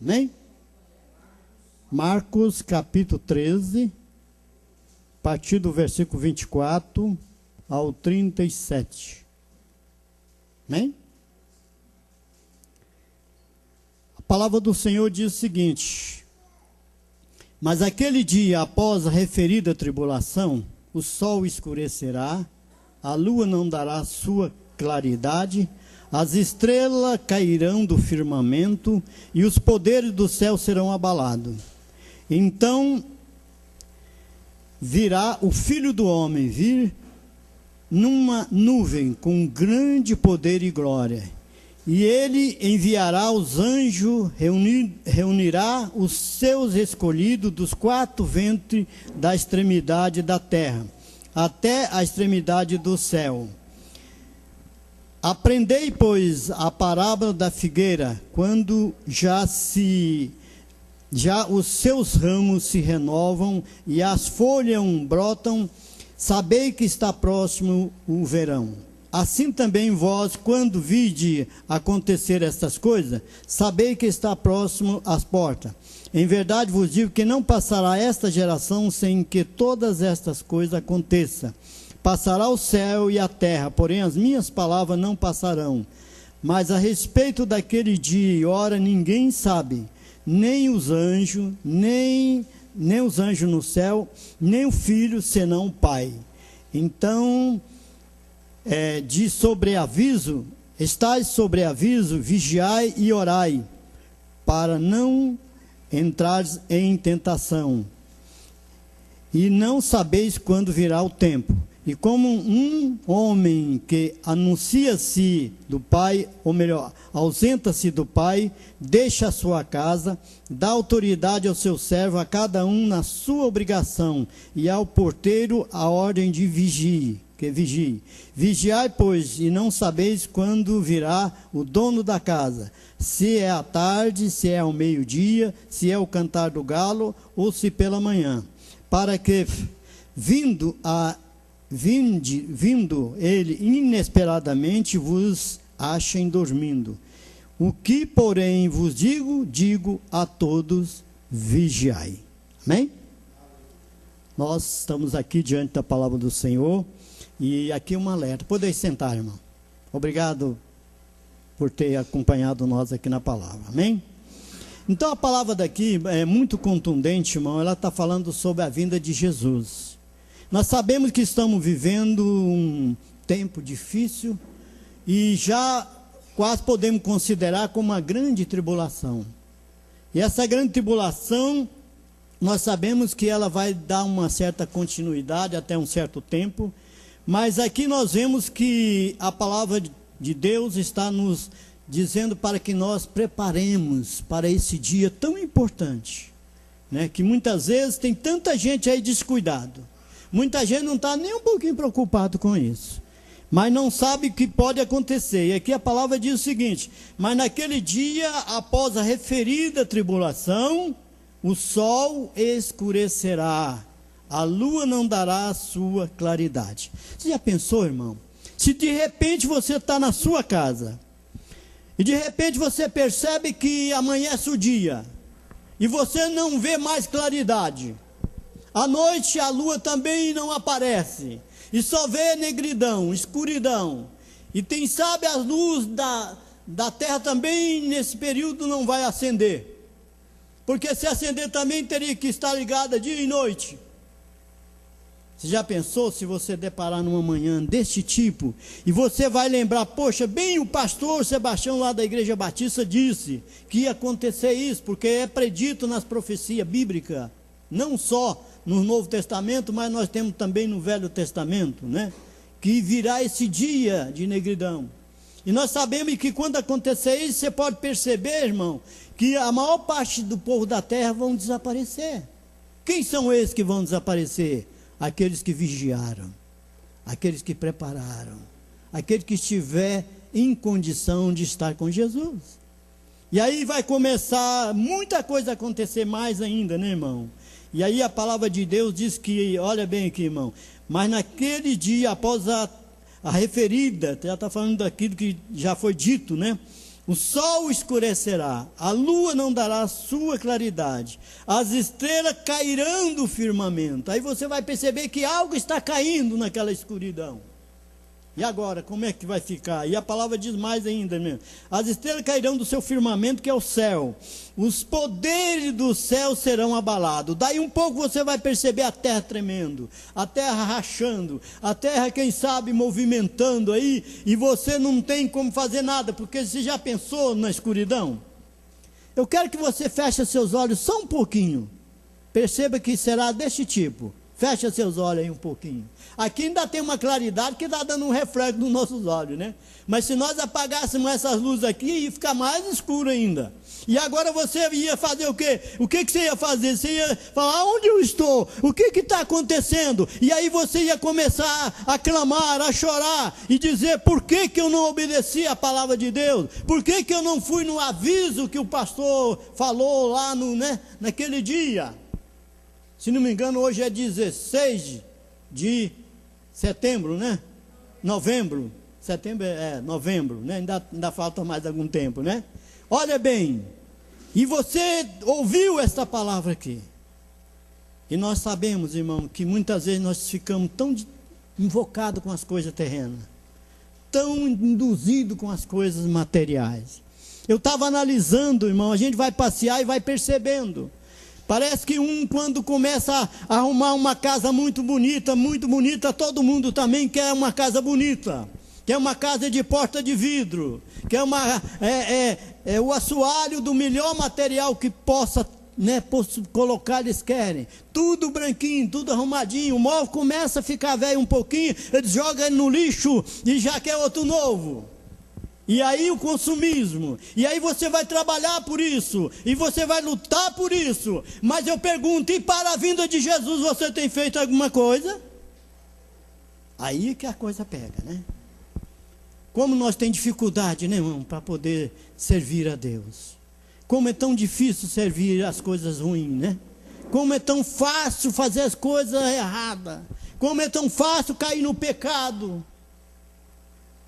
Amém? Marcos capítulo 13, a partir do versículo 24 ao 37. Amém? A palavra do Senhor diz o seguinte: mas aquele dia, após a referida tribulação, o sol escurecerá, a lua não dará sua claridade, as estrelas cairão do firmamento e os poderes do céu serão abalados. Então virá o Filho do Homem vir numa nuvem com grande poder e glória. E ele enviará os anjos, reunirá os seus escolhidos dos quatro ventos da extremidade da terra, até a extremidade do céu. Aprendei, pois, a parábola da figueira, quando já os seus ramos se renovam e as folhas brotam, sabei que está próximo o verão. Assim também vós, quando vide acontecer estas coisas, sabei que está próximo às portas. Em verdade vos digo que não passará esta geração sem que todas estas coisas aconteçam. Passará o céu e a terra, porém as minhas palavras não passarão. Mas a respeito daquele dia e hora ninguém sabe, nem os anjos, nem os anjos no céu, nem o Filho, senão o Pai. Então, de sobreaviso, estais sobreaviso, vigiai e orai, para não entrares em tentação. E não sabeis quando virá o tempo. E como um homem que anuncia-se do Pai, ou melhor, ausenta-se do Pai, deixa a sua casa, dá autoridade ao seu servo, a cada um na sua obrigação, e ao porteiro a ordem de vigie. Vigiai, pois, e não sabeis quando virá o dono da casa, se é à tarde, se é ao meio-dia, se é o cantar do galo, ou se pela manhã, para que, vindo ele inesperadamente, vos achem dormindo. O que, porém, vos digo a todos, vigiai. Amém? Nós estamos aqui diante da palavra do Senhor, e aqui um alerta. Podeis sentar, irmão. Obrigado por ter acompanhado nós aqui na palavra. Amém? Então a palavra daqui é muito contundente, irmão. Ela está falando sobre a vinda de Jesus. Nós sabemos que estamos vivendo um tempo difícil e já quase podemos considerar como uma grande tribulação. E essa grande tribulação, nós sabemos que ela vai dar uma certa continuidade até um certo tempo, mas aqui nós vemos que a palavra de Deus está nos dizendo para que nós preparemos para esse dia tão importante, né? Que muitas vezes tem tanta gente aí descuidado. Muita gente não está nem um pouquinho preocupado com isso, mas não sabe o que pode acontecer. E aqui a palavra diz o seguinte: mas naquele dia, após a referida tribulação, o sol escurecerá, a lua não dará a sua claridade. Você já pensou, irmão? Se de repente você está na sua casa, e de repente você percebe que amanhece o dia, e você não vê mais claridade, à noite a lua também não aparece, e só vê negridão, escuridão, e quem sabe a luz da terra também nesse período não vai acender, porque se acender também teria que estar ligada dia e noite. Você já pensou se você deparar numa manhã deste tipo, e você vai lembrar, poxa, bem o pastor Sebastião lá da Igreja Batista disse que ia acontecer isso, porque é predito nas profecias bíblicas, não só no Novo Testamento, mas nós temos também no Velho Testamento, né? Que virá esse dia de negridão. E nós sabemos que quando acontecer isso, você pode perceber, irmão, que a maior parte do povo da terra vão desaparecer. Quem são esses que vão desaparecer? Aqueles que vigiaram, aqueles que prepararam, aquele que estiver em condição de estar com Jesus. E aí vai começar muita coisa a acontecer mais ainda, né, irmão? E aí a palavra de Deus diz que, olha bem aqui, irmão, mas naquele dia, após a referida, já está falando daquilo que já foi dito, né? O sol escurecerá, a lua não dará sua claridade, as estrelas cairão do firmamento. Aí você vai perceber que algo está caindo naquela escuridão. E agora, como é que vai ficar? E a palavra diz mais ainda mesmo. As estrelas cairão do seu firmamento, que é o céu. Os poderes do céu serão abalados. Daí um pouco você vai perceber a terra tremendo, a terra rachando, a terra, quem sabe, movimentando aí, e você não tem como fazer nada, porque você já pensou na escuridão? Eu quero que você feche seus olhos só um pouquinho. Perceba que será deste tipo. Fecha seus olhos aí um pouquinho. Aqui ainda tem uma claridade que está dando um reflexo nos nossos olhos, né? Mas se nós apagássemos essas luzes aqui, ia ficar mais escuro ainda. E agora você ia fazer o quê? O que você ia fazer? Você ia falar, onde eu estou? O que está acontecendo? E aí você ia começar a clamar, a chorar e dizer, por que eu não obedeci a palavra de Deus? Por que eu não fui no aviso que o pastor falou lá naquele dia? Se não me engano, hoje é 16 de setembro, né? Novembro. Setembro novembro, né? Ainda falta mais algum tempo, né? Olha bem, e você ouviu esta palavra aqui. E nós sabemos, irmão, que muitas vezes nós ficamos tão invocados com as coisas terrenas, tão induzidos com as coisas materiais. Eu estava analisando, irmão, a gente vai passear e vai percebendo. Parece que quando começa a arrumar uma casa muito bonita, todo mundo também quer uma casa bonita. Quer uma casa de porta de vidro. Quer o assoalho do melhor material que possa colocar, eles querem. Tudo branquinho, tudo arrumadinho. O móvel começa a ficar velho um pouquinho, eles jogam ele no lixo e já quer outro novo. E aí o consumismo, e aí você vai trabalhar por isso, e você vai lutar por isso, mas eu pergunto, e para a vinda de Jesus você tem feito alguma coisa? Aí que a coisa pega, né? Como nós temos dificuldade, né, irmão, para poder servir a Deus. Como é tão difícil servir as coisas ruins, né? Como é tão fácil fazer as coisas erradas. Como é tão fácil cair no pecado.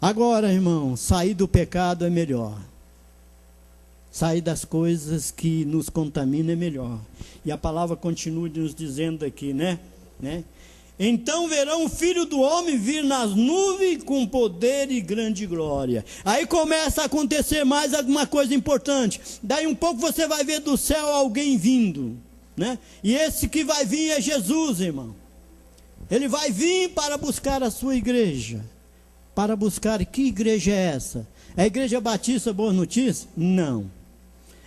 Agora, irmão, sair do pecado é melhor. Sair das coisas que nos contaminam é melhor. E a palavra continua nos dizendo aqui, né? Então verão o Filho do Homem vir nas nuvens com poder e grande glória. Aí começa a acontecer mais alguma coisa importante. Daí um pouco você vai ver do céu alguém vindo, né? E esse que vai vir é Jesus, irmão. Ele vai vir para buscar a sua igreja. Para buscar, que igreja é essa? É a Igreja Batista Boa Notícia? Não.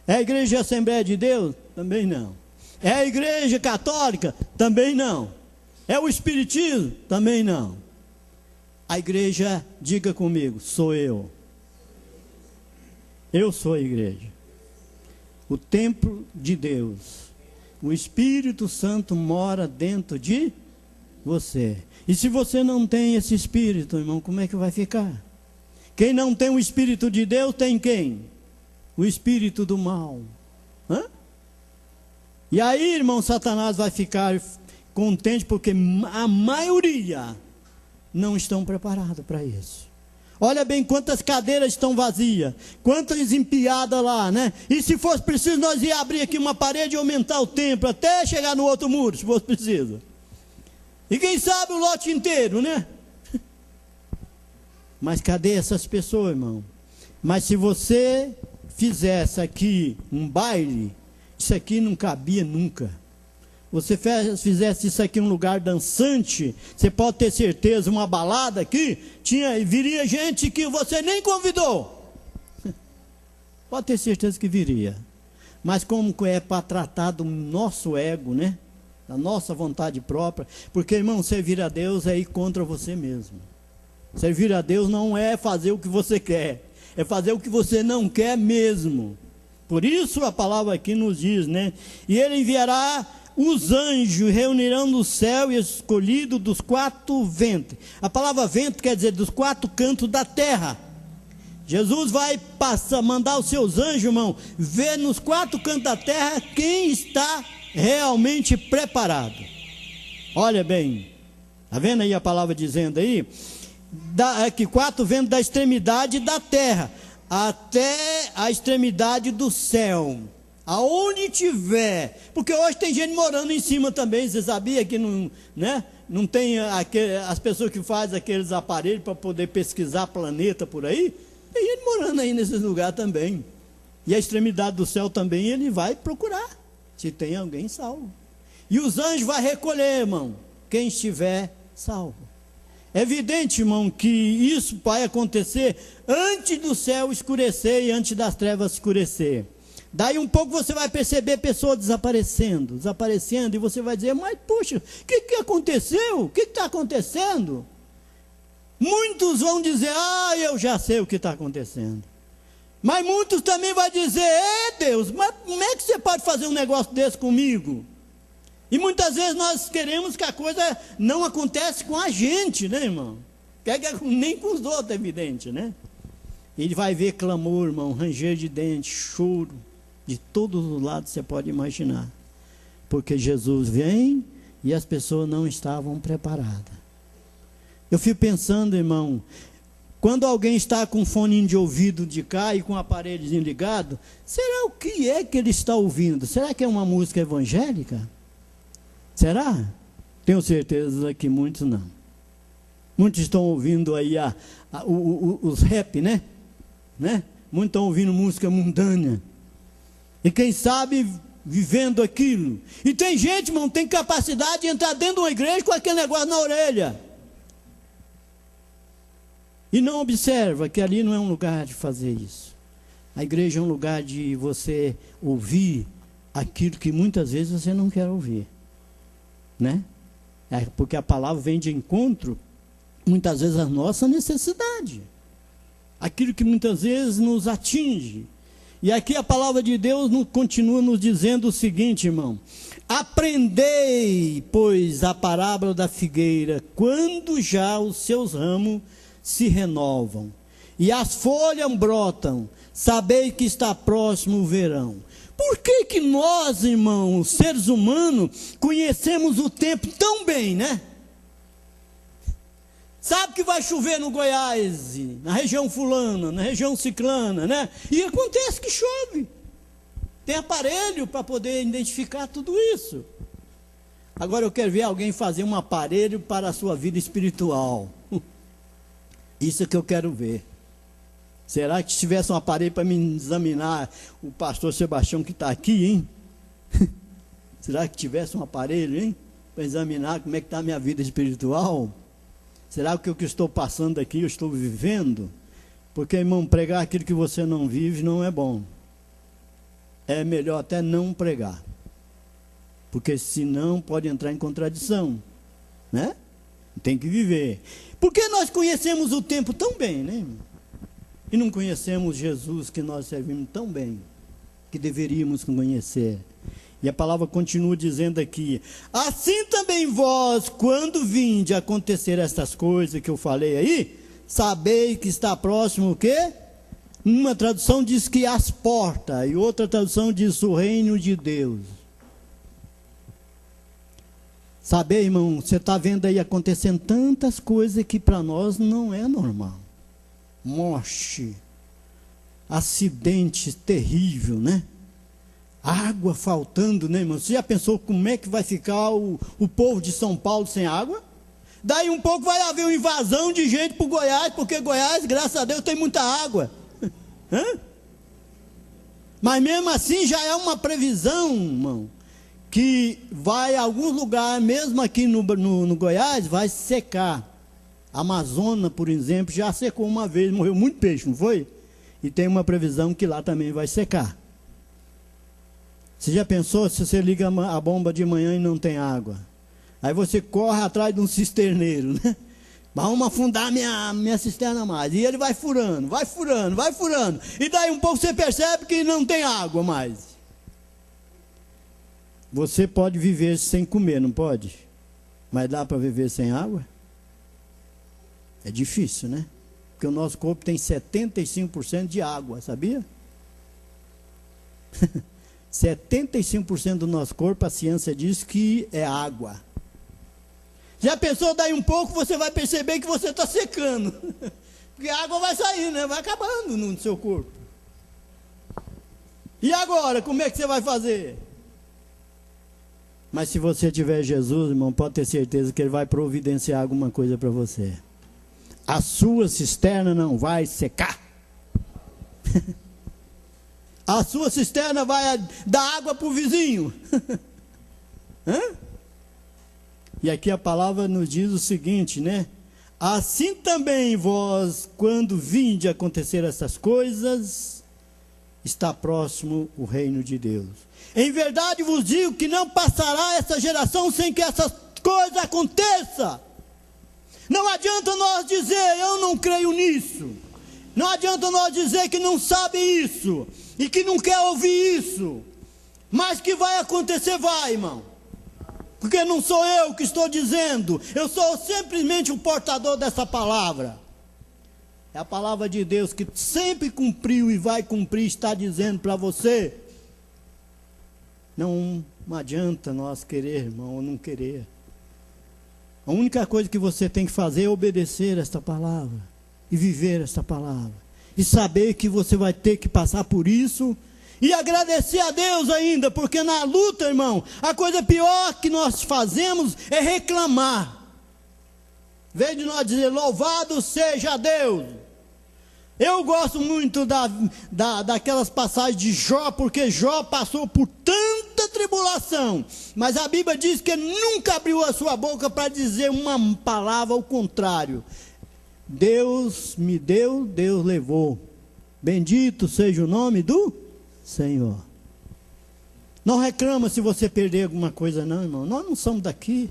É a Igreja Assembleia de Deus? Também não. É a Igreja Católica? Também não. É o Espiritismo? Também não. A igreja, diga comigo, sou eu. Eu sou a igreja. O templo de Deus. O Espírito Santo mora dentro de você. E se você não tem esse Espírito, irmão, como é que vai ficar? Quem não tem o Espírito de Deus, tem quem? O Espírito do mal. E aí, irmão, Satanás vai ficar contente, porque a maioria não estão preparados para isso. Olha bem quantas cadeiras estão vazias, quantas empiadas lá, né? E se fosse preciso, nós ia abrir aqui uma parede e aumentar o templo, até chegar no outro muro, se fosse preciso. E quem sabe o lote inteiro, né? Mas cadê essas pessoas, irmão? Mas se você fizesse aqui um baile, isso aqui não cabia nunca. Você fizesse isso aqui em um lugar dançante, você pode ter certeza, uma balada aqui, viria gente que você nem convidou. Pode ter certeza que viria. Mas como é para tratar do nosso ego, né? Da nossa vontade própria, porque, irmão, servir a Deus é ir contra você mesmo. Servir a Deus não é fazer o que você quer, é fazer o que você não quer mesmo. Por isso a palavra aqui nos diz, né? E ele enviará os anjos, reunirão no céu e escolhido dos quatro ventos. A palavra vento quer dizer dos quatro cantos da terra. Jesus vai mandar os seus anjos, irmão, ver nos quatro cantos da terra quem está realmente preparado. Olha bem, está vendo aí a palavra dizendo aí? Que quatro ventos da extremidade da terra, até a extremidade do céu, aonde tiver, porque hoje tem gente morando em cima também. Você sabia que não, né? Não tem as pessoas que fazem aqueles aparelhos para poder pesquisar planeta por aí? Tem gente morando aí nesses lugares também. E a extremidade do céu também ele vai procurar, se tem alguém salvo. E os anjos vão recolher, irmão, quem estiver salvo. É evidente, irmão, que isso vai acontecer antes do céu escurecer e antes das trevas escurecer. Daí um pouco você vai perceber pessoas desaparecendo, e você vai dizer, mas puxa, o que aconteceu? O que está acontecendo? Muitos vão dizer, eu já sei o que está acontecendo. Mas muitos também vão dizer, Deus, mas como é que você pode fazer um negócio desse comigo? E muitas vezes nós queremos que a coisa não acontece com a gente, né, irmão? Nem com os outros, é evidente, né? Ele vai ver clamor, irmão, ranger de dentes, choro, de todos os lados você pode imaginar. Porque Jesus vem e as pessoas não estavam preparadas. Eu fico pensando, irmão, quando alguém está com fone de ouvido de cá e com o aparelhozinho ligado, será o que é que ele está ouvindo? Será que é uma música evangélica? Será? Tenho certeza que muitos não. Muitos estão ouvindo aí os rap, né? Muitos estão ouvindo música mundana. E quem sabe vivendo aquilo. E tem gente, irmão, tem capacidade de entrar dentro de uma igreja com aquele negócio na orelha. E não observa que ali não é um lugar de fazer isso. A igreja é um lugar de você ouvir aquilo que muitas vezes você não quer ouvir. Né? Porque a palavra vem de encontro, muitas vezes, à nossa necessidade. Aquilo que muitas vezes nos atinge. E aqui a palavra de Deus continua nos dizendo o seguinte, irmão. Aprendei, pois, a parábola da figueira, quando já os seus ramos se renovam, e as folhas brotam, sabei que está próximo o verão. Por que nós, irmãos, seres humanos, conhecemos o tempo tão bem, né? Sabe que vai chover no Goiás, na região fulana, na região ciclana, né? E acontece que chove. Tem aparelho para poder identificar tudo isso. Agora eu quero ver alguém fazer um aparelho para a sua vida espiritual. Isso é que eu quero ver. Será que se tivesse um aparelho para me examinar, o pastor Sebastião que está aqui, hein? Será que tivesse um aparelho, hein? Para examinar como é que está a minha vida espiritual? Será que o que eu estou passando aqui, eu estou vivendo? Porque, irmão, pregar aquilo que você não vive não é bom. É melhor até não pregar. Porque senão pode entrar em contradição. Né? Tem que viver. Porque nós conhecemos o tempo tão bem, né, irmão? E não conhecemos Jesus que nós servimos tão bem, que deveríamos conhecer. E a palavra continua dizendo aqui, assim também vós, quando vinde acontecer estas coisas que eu falei aí, sabei que está próximo o quê? Uma tradução diz que as portas, e outra tradução diz o reino de Deus. Sabe, irmão, você está vendo aí acontecendo tantas coisas que para nós não é normal. Morte, acidente terrível, né? Água faltando, né, irmão? Você já pensou como é que vai ficar o povo de São Paulo sem água? Daí um pouco vai haver uma invasão de gente para o Goiás, porque Goiás, graças a Deus, tem muita água. Hã? Mas mesmo assim já é uma previsão, irmão, que vai a alguns lugares, mesmo aqui no Goiás, vai secar. A Amazônia, por exemplo, já secou uma vez, morreu muito peixe, não foi? E tem uma previsão que lá também vai secar. Você já pensou se você liga a bomba de manhã e não tem água? Aí você corre atrás de um cisterneiro, né? Vamos afundar minha cisterna mais. E ele vai furando, vai furando, vai furando. E daí um pouco você percebe que não tem água mais. Você pode viver sem comer, não pode? Mas dá para viver sem água? É difícil, né? Porque o nosso corpo tem 75% de água, sabia? 75% do nosso corpo, a ciência diz que é água. Já pensou, daí um pouco você vai perceber que você está secando. Porque a água vai sair, né? Vai acabando no seu corpo. E agora, como é que você vai fazer? Mas se você tiver Jesus, irmão, pode ter certeza que Ele vai providenciar alguma coisa para você. A sua cisterna não vai secar. A sua cisterna vai dar água para o vizinho. Hã? E aqui a palavra nos diz o seguinte, né? Assim também vós, quando vinde acontecer essas coisas, está próximo o reino de Deus. Em verdade vos digo que não passará essa geração sem que essas coisas aconteçam. Não adianta nós dizer, eu não creio nisso. Não adianta nós dizer que não sabe isso. E que não quer ouvir isso. Mas que vai acontecer, vai, irmão. Porque não sou eu que estou dizendo. Eu sou simplesmente o portador dessa palavra. É a palavra de Deus que sempre cumpriu e vai cumprir, está dizendo para você. Não adianta nós querer, irmão, ou não querer. A única coisa que você tem que fazer é obedecer esta palavra. E viver esta palavra. E saber que você vai ter que passar por isso. E agradecer a Deus ainda. Porque na luta, irmão, a coisa pior que nós fazemos é reclamar. Em vez de nós dizer, louvado seja Deus. Eu gosto muito daquelas passagens de Jó, porque Jó passou por tanta tribulação. Mas a Bíblia diz que ele nunca abriu a sua boca para dizer uma palavra ao contrário. Deus me deu, Deus levou. Bendito seja o nome do Senhor. Não reclama se você perder alguma coisa não, irmão. Nós não somos daqui.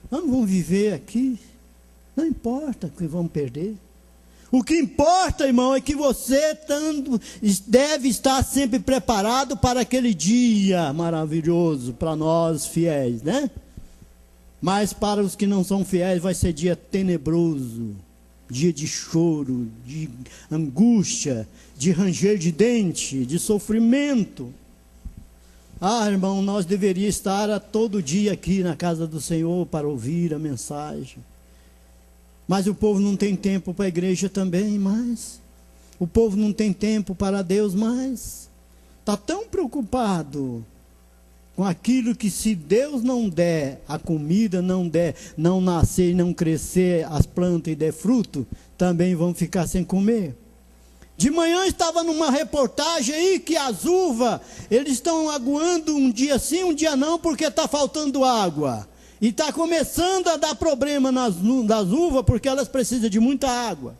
Nós não vamos viver aqui. Não importa o que vamos perder. O que importa, irmão, é que você deve estar sempre preparado para aquele dia maravilhoso, para nós fiéis, né? Mas para os que não são fiéis vai ser dia tenebroso, dia de choro, de angústia, de ranger de dente, de sofrimento. Ah, irmão, nós deveríamos estar todo dia aqui na casa do Senhor para ouvir a mensagem. Mas o povo não tem tempo para a igreja também mais. O povo não tem tempo para Deus mais. Está tão preocupado com aquilo que se Deus não der a comida, não der, não nascer e não crescer as plantas e der fruto, também vão ficar sem comer. De manhã estava numa reportagem aí que as uvas, eles estão aguando um dia sim, um dia não, porque está faltando água. E está começando a dar problema nas uvas, porque elas precisam de muita água.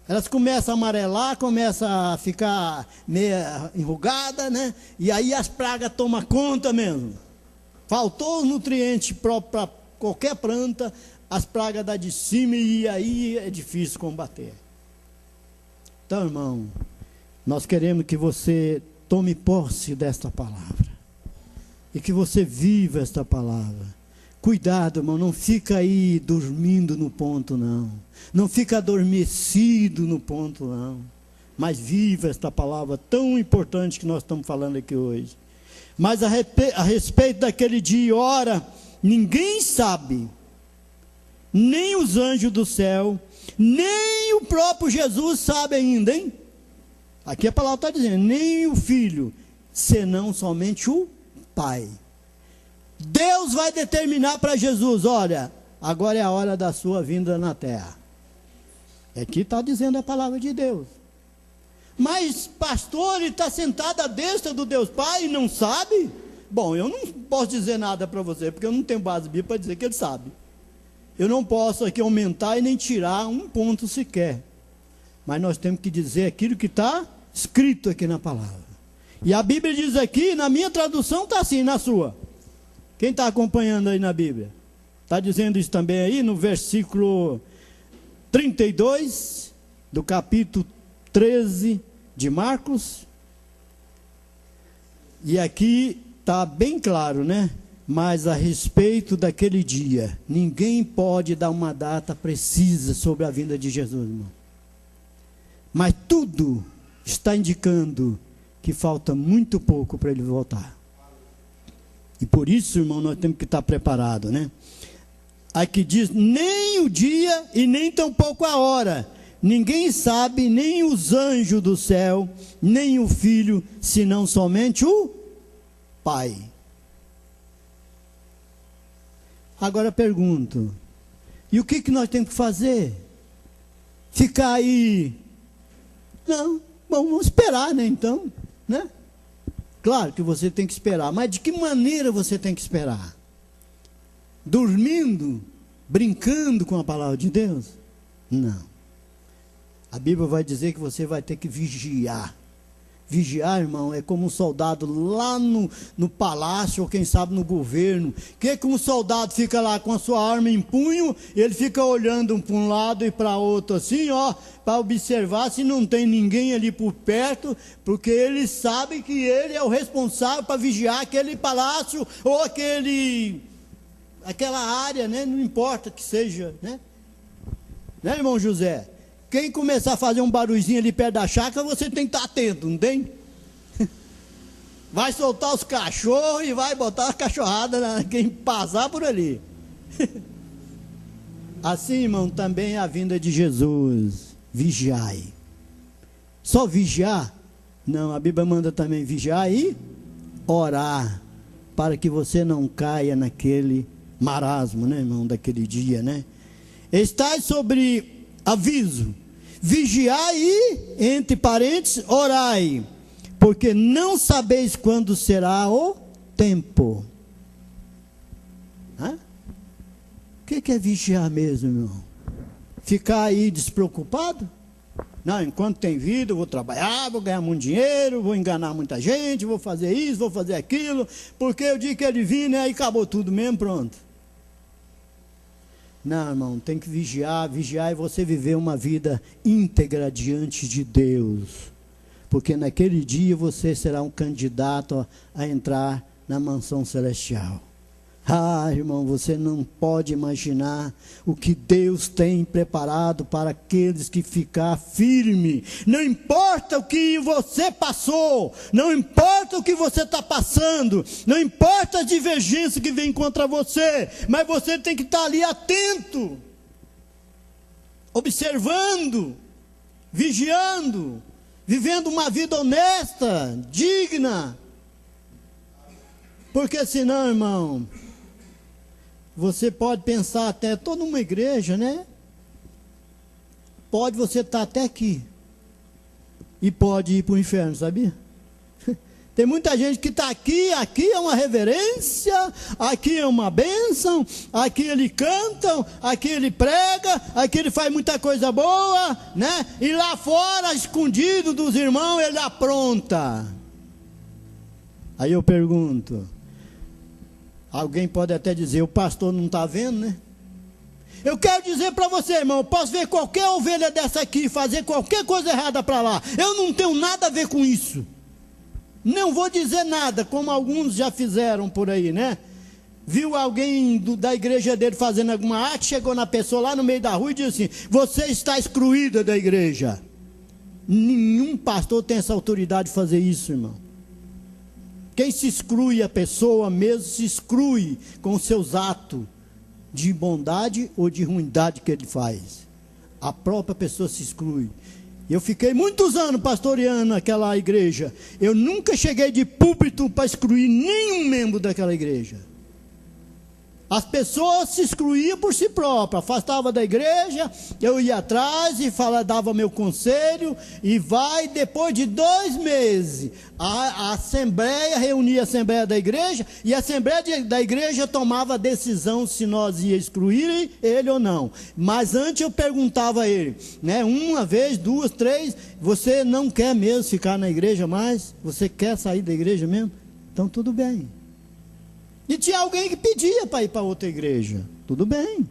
Elas começam a amarelar, começam a ficar meio enrugadas, né? E aí as pragas tomam conta mesmo. Faltou os nutrientes próprios para qualquer planta, as pragas dão de cima e aí é difícil combater. Então, irmão, nós queremos que você tome posse desta palavra. E que você viva esta palavra. Cuidado, irmão, não fica aí dormindo no ponto, não. Não fica adormecido no ponto, não. Mas viva esta palavra tão importante que nós estamos falando aqui hoje. Mas a respeito daquele dia e hora, ninguém sabe. Nem os anjos do céu, nem o próprio Jesus sabe ainda, hein? Aqui a palavra está dizendo, nem o Filho, senão somente o Pai. Deus vai determinar para Jesus, olha, agora é a hora da sua vinda na terra. Aqui está dizendo a palavra de Deus. Mas pastor, ele está sentado à destra do Deus Pai e não sabe? Bom, eu não posso dizer nada para você, porque eu não tenho base bíblica para dizer que ele sabe. Eu não posso aqui aumentar e nem tirar um ponto sequer. Mas nós temos que dizer aquilo que está escrito aqui na palavra. E a Bíblia diz aqui, na minha tradução está assim, na sua. Quem está acompanhando aí na Bíblia? Está dizendo isso também aí no versículo 32 do capítulo 13 de Marcos. E aqui está bem claro, né? Mas a respeito daquele dia, ninguém pode dar uma data precisa sobre a vinda de Jesus, irmão. Mas tudo está indicando que falta muito pouco para ele voltar. E por isso, irmão, nós temos que estar preparados, né? Aqui diz, nem o dia e nem tampouco a hora. Ninguém sabe, nem os anjos do céu, nem o Filho, senão somente o Pai. Agora pergunto, e o que nós temos que fazer? Ficar aí? Não, vamos esperar, né, então, né? Claro que você tem que esperar, mas de que maneira você tem que esperar? Dormindo? Brincando com a palavra de Deus? Não. A Bíblia vai dizer que você vai ter que vigiar. Vigiar, irmão, é como um soldado lá no palácio, ou quem sabe no governo. Que um soldado fica lá com a sua arma em punho, ele fica olhando para um lado e para outro assim, ó, para observar se não tem ninguém ali por perto, porque ele sabe que ele é o responsável para vigiar aquele palácio ou aquela área, né? Não importa que seja, né? Né, irmão José? Quem começar a fazer um barulhinho ali perto da chácara, você tem que estar atento, não tem? Vai soltar os cachorros e vai botar a cachorrada quem passar por ali. Assim, irmão, também é a vinda de Jesus. Vigiai. Só vigiar? Não, a Bíblia manda também vigiar e orar, para que você não caia naquele marasmo, né, irmão, daquele dia, né? Estai sobre aviso, vigiai e, entre parênteses, orai, porque não sabeis quando será o tempo. O que é vigiar mesmo, irmão? Ficar aí despreocupado? Não, enquanto tem vida eu vou trabalhar, vou ganhar muito dinheiro, vou enganar muita gente, vou fazer isso, vou fazer aquilo, porque o dia que ele vir, né, aí acabou tudo mesmo, pronto. Não, irmão, tem que vigiar e você viver uma vida íntegra diante de Deus. Porque naquele dia você será um candidato a entrar na mansão celestial. Ah, irmão, você não pode imaginar o que Deus tem preparado para aqueles que ficar firme. Não importa o que você passou, não importa o que você está passando, não importa as divergências que vêm contra você, mas você tem que estar ali atento, observando, vigiando, vivendo uma vida honesta, digna. Porque senão, irmão, você pode pensar até, estou numa igreja, né? Pode você estar até aqui. E pode ir para o inferno, sabia? Tem muita gente que está aqui é uma reverência, aqui é uma bênção, aqui ele canta, aqui ele prega, aqui ele faz muita coisa boa, né? E lá fora, escondido dos irmãos, ele apronta. Aí eu pergunto, alguém pode até dizer, o pastor não está vendo, né? Eu quero dizer para você, irmão, eu posso ver qualquer ovelha dessa aqui, fazer qualquer coisa errada para lá. Eu não tenho nada a ver com isso. Não vou dizer nada, como alguns já fizeram por aí, né? Viu alguém da igreja dele fazendo alguma arte, chegou na pessoa lá no meio da rua e disse assim, você está excluída da igreja. Nenhum pastor tem essa autoridade de fazer isso, irmão. Quem se exclui, a pessoa mesmo se exclui com os seus atos de bondade ou de ruindade que ele faz. A própria pessoa se exclui. Eu fiquei muitos anos pastoreando aquela igreja. Eu nunca cheguei de púlpito para excluir nenhum membro daquela igreja. As pessoas se excluíam por si próprias, afastavam da igreja, eu ia atrás e dava meu conselho, e depois de 2 meses, a assembleia, reunia a assembleia da igreja, e a assembleia da igreja tomava a decisão se nós ia excluir ele ou não. Mas antes eu perguntava a ele, né, 1 vez, 2, 3, você não quer mesmo ficar na igreja mais? Você quer sair da igreja mesmo? Então tudo bem. E tinha alguém que pedia para ir para outra igreja. Tudo bem.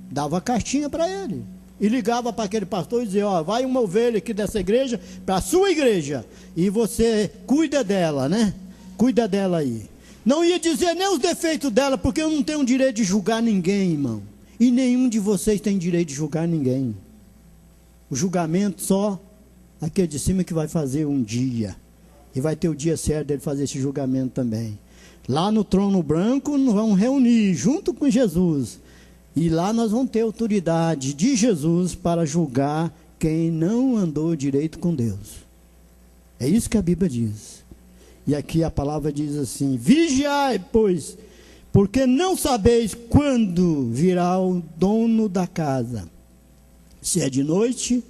Dava cartinha para ele. E ligava para aquele pastor e dizia, ó, vai uma ovelha aqui dessa igreja para a sua igreja. E você cuida dela, né? Cuida dela aí. Não ia dizer nem os defeitos dela, porque eu não tenho direito de julgar ninguém, irmão. E nenhum de vocês tem direito de julgar ninguém. O julgamento só aquele de cima que vai fazer um dia. E vai ter o dia certo dele fazer esse julgamento também. Lá no trono branco, vão reunir junto com Jesus. E lá nós vamos ter autoridade de Jesus para julgar quem não andou direito com Deus. É isso que a Bíblia diz. E aqui a palavra diz assim: vigiai, pois, porque não sabeis quando virá o dono da casa. Se é de noite,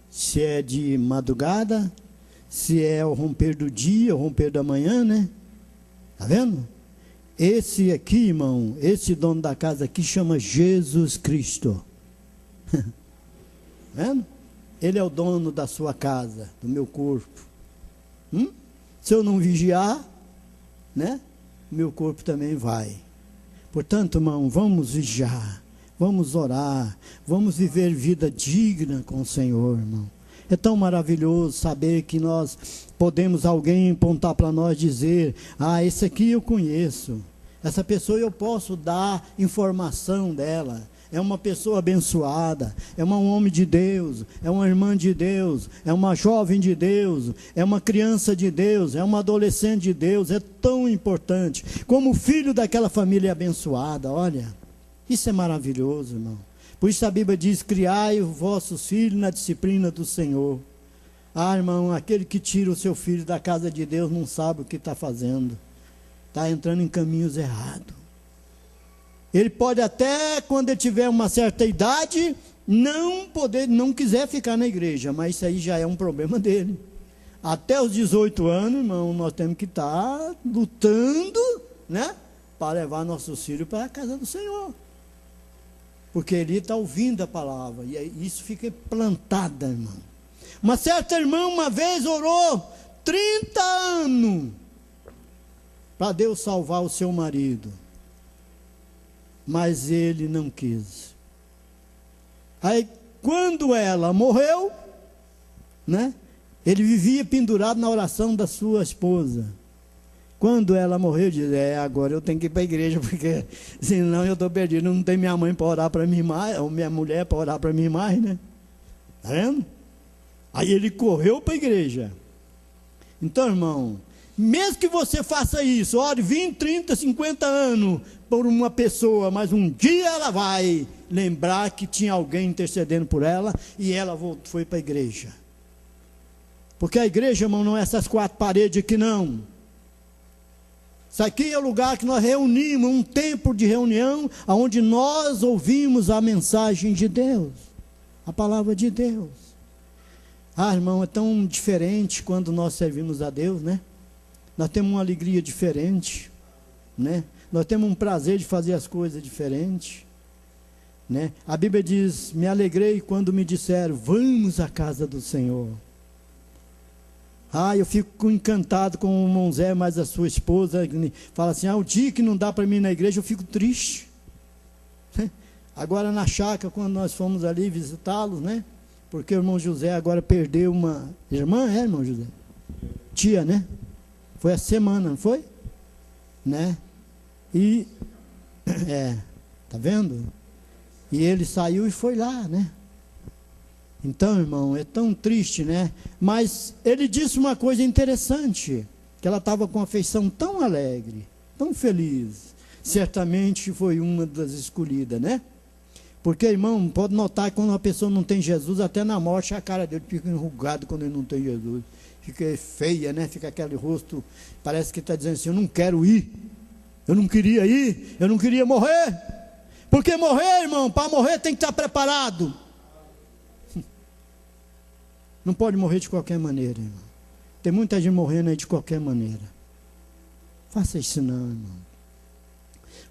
se é de madrugada, se é o romper do dia, o romper da manhã, né? Está vendo? Esse aqui, irmão, esse dono da casa aqui chama Jesus Cristo. Está vendo? Ele é o dono da sua casa, do meu corpo. Se eu não vigiar, né? Meu corpo também vai. Portanto, irmão, vamos vigiar, vamos orar, vamos viver vida digna com o Senhor, irmão. É tão maravilhoso saber que nós podemos alguém apontar para nós, dizer: ah, esse aqui eu conheço, essa pessoa eu posso dar informação dela, é uma pessoa abençoada, é um homem de Deus, é uma irmã de Deus, é uma jovem de Deus, é uma criança de Deus, é uma adolescente de Deus. É tão importante, como filho daquela família abençoada. Olha, isso é maravilhoso, irmão. Por isso a Bíblia diz: criai os vossos filhos na disciplina do Senhor. Ah, irmão, aquele que tira o seu filho da casa de Deus não sabe o que está fazendo, está entrando em caminhos errados. Ele pode até, quando ele tiver uma certa idade, não quiser ficar na igreja, mas isso aí já é um problema dele. Até os 18 anos, irmão, nós temos que estar lutando, né, para levar nossos filhos para a casa do Senhor. Porque ele está ouvindo a palavra, e isso fica plantada, irmão. Uma certa irmã uma vez orou 30 anos para Deus salvar o seu marido, mas ele não quis. Aí quando ela morreu, né, ele vivia pendurado na oração da sua esposa. Quando ela morreu, ele disse: agora eu tenho que ir para a igreja, porque senão eu estou perdido, não tem minha mãe para orar para mim mais, ou minha mulher para orar para mim mais, né? Está vendo? Aí ele correu para a igreja. Então, irmão, mesmo que você faça isso, ore 20, 30, 50 anos por uma pessoa, mas um dia ela vai lembrar que tinha alguém intercedendo por ela, e ela foi para a igreja. Porque a igreja, irmão, não é essas quatro paredes aqui, não. Isso aqui é o lugar que nós reunimos, um tempo de reunião, onde nós ouvimos a mensagem de Deus, a palavra de Deus. Ah, irmão, é tão diferente quando nós servimos a Deus, né? Nós temos uma alegria diferente, né? Nós temos um prazer de fazer as coisas diferentes, né? A Bíblia diz: me alegrei quando me disseram, vamos à casa do Senhor. Ah, eu fico encantado com o irmão Zé, mas a sua esposa fala assim: o dia que não dá para mim ir na igreja, eu fico triste. Agora na chácara, quando nós fomos ali visitá-los, né? Porque o irmão José agora perdeu uma irmã, irmão José? Tia, né? Foi a semana, não foi? Né? E, tá vendo? E ele saiu e foi lá, né? Então, irmão, é tão triste, né? Mas ele disse uma coisa interessante, que ela estava com uma feição tão alegre, tão feliz. Certamente foi uma das escolhidas, né? Porque, irmão, pode notar que quando uma pessoa não tem Jesus, até na morte a cara dele fica enrugada quando ele não tem Jesus. Fica feia, né? Fica aquele rosto, parece que está dizendo assim: eu não quero ir, eu não queria ir, eu não queria morrer. Porque morrer, irmão, para morrer tem que estar preparado. Não pode morrer de qualquer maneira, irmão. Tem muita gente morrendo aí de qualquer maneira. Faça isso não, irmão.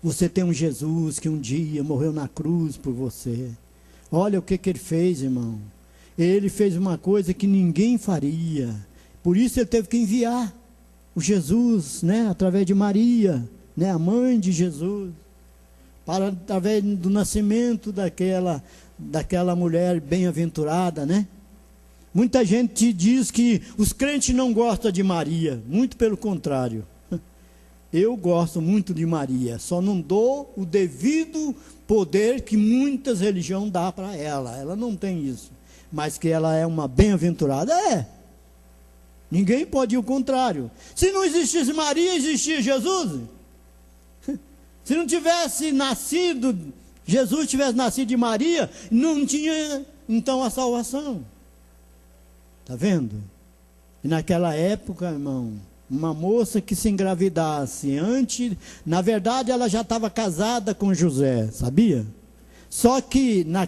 Você tem um Jesus que um dia morreu na cruz por você. Olha o que ele fez, irmão. Ele fez uma coisa que ninguém faria. Por isso ele teve que enviar o Jesus, né, através de Maria, né, a mãe de Jesus, para através do nascimento daquela mulher bem-aventurada, né? Muita gente diz que os crentes não gostam de Maria, muito pelo contrário. Eu gosto muito de Maria, só não dou o devido poder que muitas religiões dão para ela. Ela não tem isso, mas que ela é uma bem-aventurada, Ninguém pode ir ao contrário. Se não existisse Maria, existia Jesus. Se não tivesse nascido Jesus tivesse nascido de Maria, não tinha então a salvação. Está vendo? E naquela época, irmão, uma moça que se engravidasse antes, na verdade ela já estava casada com José, sabia? Só que na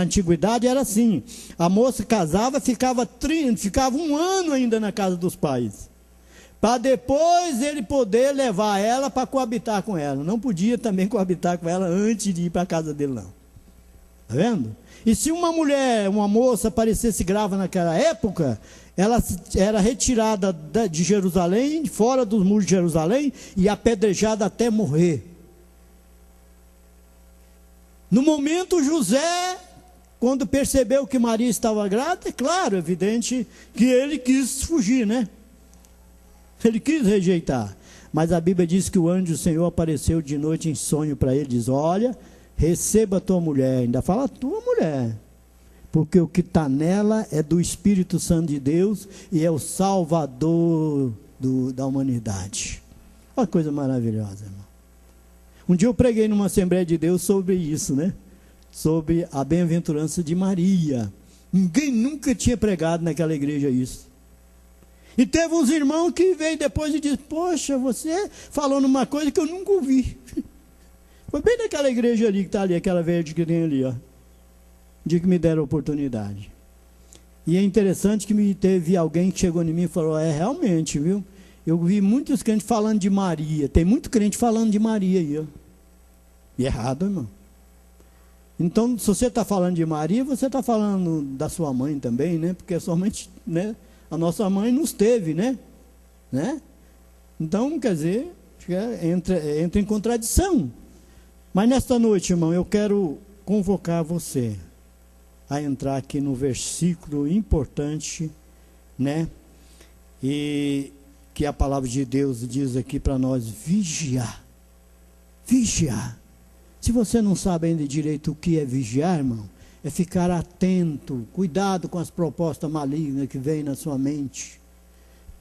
antiguidade era assim, a moça casava, ficava um ano ainda na casa dos pais, para depois ele poder levar ela para coabitar com ela. Não podia também coabitar com ela antes de ir para a casa dele, não. Está vendo? E se uma mulher, uma moça aparecesse grávida naquela época, ela era retirada de Jerusalém, fora dos muros de Jerusalém, e apedrejada até morrer. No momento, José, quando percebeu que Maria estava grávida, é claro, evidente, que ele quis fugir, né? Ele quis rejeitar. Mas a Bíblia diz que o anjo do Senhor apareceu de noite em sonho para ele, diz: olha, receba a tua mulher, ainda fala tua mulher, porque o que está nela é do Espírito Santo de Deus e é o Salvador da humanidade. Olha que coisa maravilhosa, irmão. Um dia eu preguei numa Assembleia de Deus sobre isso, né? Sobre a bem-aventurança de Maria. Ninguém nunca tinha pregado naquela igreja isso. E teve uns irmãos que veio depois e disse: poxa, você falou numa coisa que eu nunca ouvi. Foi bem naquela igreja ali que está ali, aquela verde que tem ali, ó. De que me deram a oportunidade. E é interessante que teve alguém que chegou em mim e falou: é, realmente, viu? Eu vi muitos crentes falando de Maria. Tem muito crente falando de Maria aí, ó. E errado, irmão. Então, se você está falando de Maria, você está falando da sua mãe também, né? Porque a sua mãe, né? A nossa mãe nos teve, né? Então, quer dizer, entra em contradição. Mas nesta noite, irmão, eu quero convocar você a entrar aqui no versículo importante, né? E que a palavra de Deus diz aqui para nós: vigiar. Vigiar. Se você não sabe ainda direito o que é vigiar, irmão, é ficar atento, cuidado com as propostas malignas que vêm na sua mente,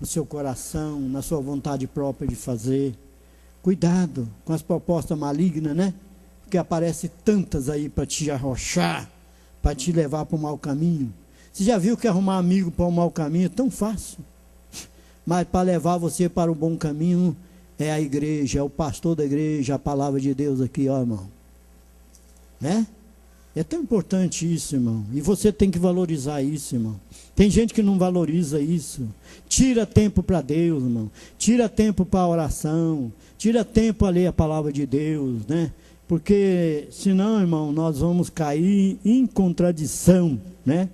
no seu coração, na sua vontade própria de fazer. Cuidado com as propostas malignas, né? Porque aparecem tantas aí para te arrochar, para te levar para o mau caminho. Você já viu que arrumar amigo para o mau caminho é tão fácil? Mas para levar você para o bom caminho é a igreja, é o pastor da igreja, a palavra de Deus aqui, ó, irmão. Né? É tão importante isso, irmão. E você tem que valorizar isso, irmão. Tem gente que não valoriza isso. Tira tempo para Deus, irmão. Tira tempo para a oração. Tira tempo a ler a palavra de Deus, né? Porque senão, irmão, nós vamos cair em contradição, né?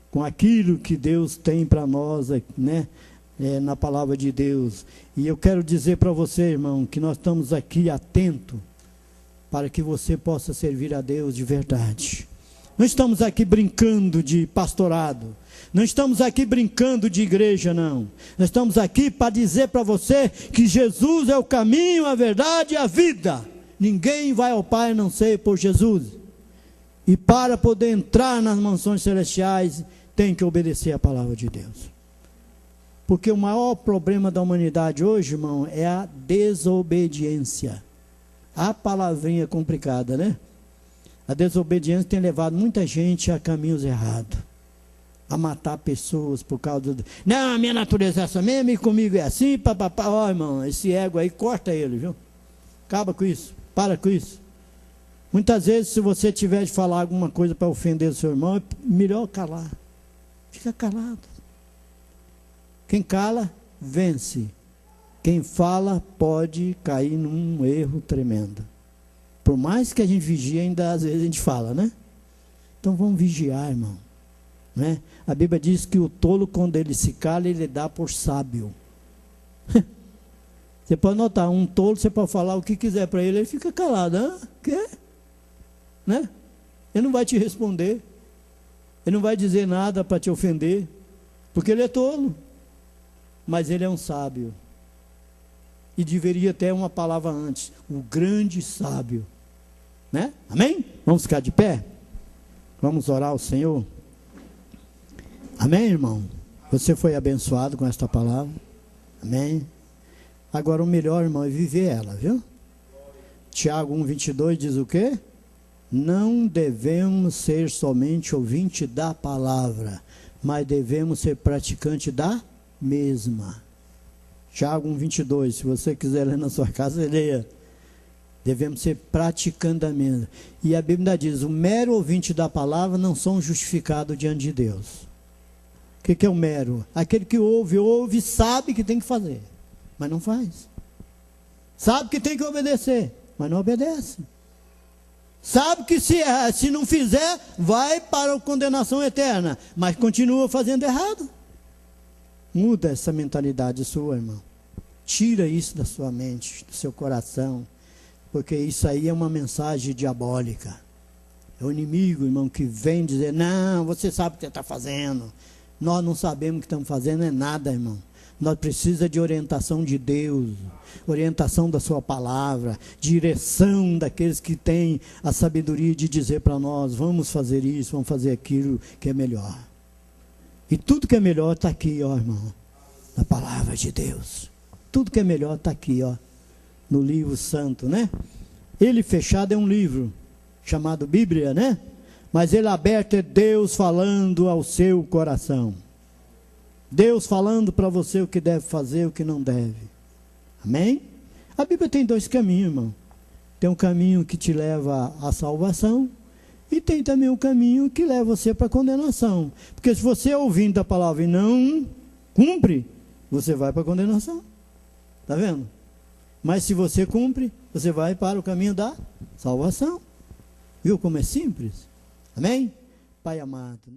Com aquilo que Deus tem para nós, né? Na palavra de Deus. E eu quero dizer para você, irmão, que nós estamos aqui atentos para que você possa servir a Deus de verdade. Não estamos aqui brincando de pastorado, não estamos aqui brincando de igreja, não. Nós estamos aqui para dizer para você que Jesus é o caminho, a verdade e a vida. Ninguém vai ao Pai a não ser por Jesus. E para poder entrar nas mansões celestiais, tem que obedecer a palavra de Deus. Porque o maior problema da humanidade hoje, irmão, é a desobediência. A palavrinha complicada, né? A desobediência tem levado muita gente a caminhos errados. A matar pessoas por causa do... Não, a minha natureza é essa mesmo e comigo é assim, papapá. Ó, irmão, esse ego aí, corta ele, viu? Acaba com isso, para com isso. Muitas vezes, se você tiver de falar alguma coisa para ofender o seu irmão, é melhor calar. Fica calado. Quem cala, vence. Quem fala pode cair num erro tremendo. Por mais que a gente vigie, ainda às vezes a gente fala, né? Então vamos vigiar, irmão. Né? A Bíblia diz que o tolo, quando ele se cala, ele dá por sábio. Você pode notar, um tolo, você pode falar o que quiser para ele, ele fica calado. Hã? Quê? Né? Ele não vai te responder. Ele não vai dizer nada para te ofender. Porque ele é tolo. Mas ele é um sábio. E deveria ter uma palavra antes. O grande sábio. Né? Amém? Vamos ficar de pé? Vamos orar ao Senhor? Amém, irmão? Você foi abençoado com esta palavra? Amém? Agora o melhor, irmão, é viver ela, viu? Tiago 1,22 diz o quê? não devemos ser somente ouvinte da palavra, mas devemos ser praticante da mesma. Tiago 1:22, se você quiser ler na sua casa, leia. Devemos ser praticando da mesma. E a Bíblia diz, o mero ouvinte da palavra não são justificados diante de Deus. O que é o mero? Aquele que ouve, sabe que tem que fazer, mas não faz. Sabe que tem que obedecer, mas não obedece. Sabe que se não fizer, vai para a condenação eterna, mas continua fazendo errado. Muda essa mentalidade sua, irmão. Tira isso da sua mente, do seu coração, porque isso aí é uma mensagem diabólica. É o inimigo, irmão, que vem dizer, não, você sabe o que você está fazendo. Nós não sabemos o que estamos fazendo, é nada, irmão. Nós precisamos de orientação de Deus, orientação da sua palavra, direção daqueles que têm a sabedoria de dizer para nós, vamos fazer isso, vamos fazer aquilo que é melhor. E tudo que é melhor está aqui, ó, irmão, na palavra de Deus. Tudo que é melhor está aqui, ó, no livro santo, né? Ele fechado é um livro chamado Bíblia, né? Mas ele aberto é Deus falando ao seu coração. Deus falando para você o que deve fazer, o que não deve. Amém? A Bíblia tem dois caminhos, irmão. Tem um caminho que te leva à salvação e tem também um caminho que leva você para a condenação. Porque se você ouvindo a palavra e não cumpre, você vai para a condenação. Está vendo? Mas se você cumpre, você vai para o caminho da salvação. Viu como é simples? Amém? Pai amado.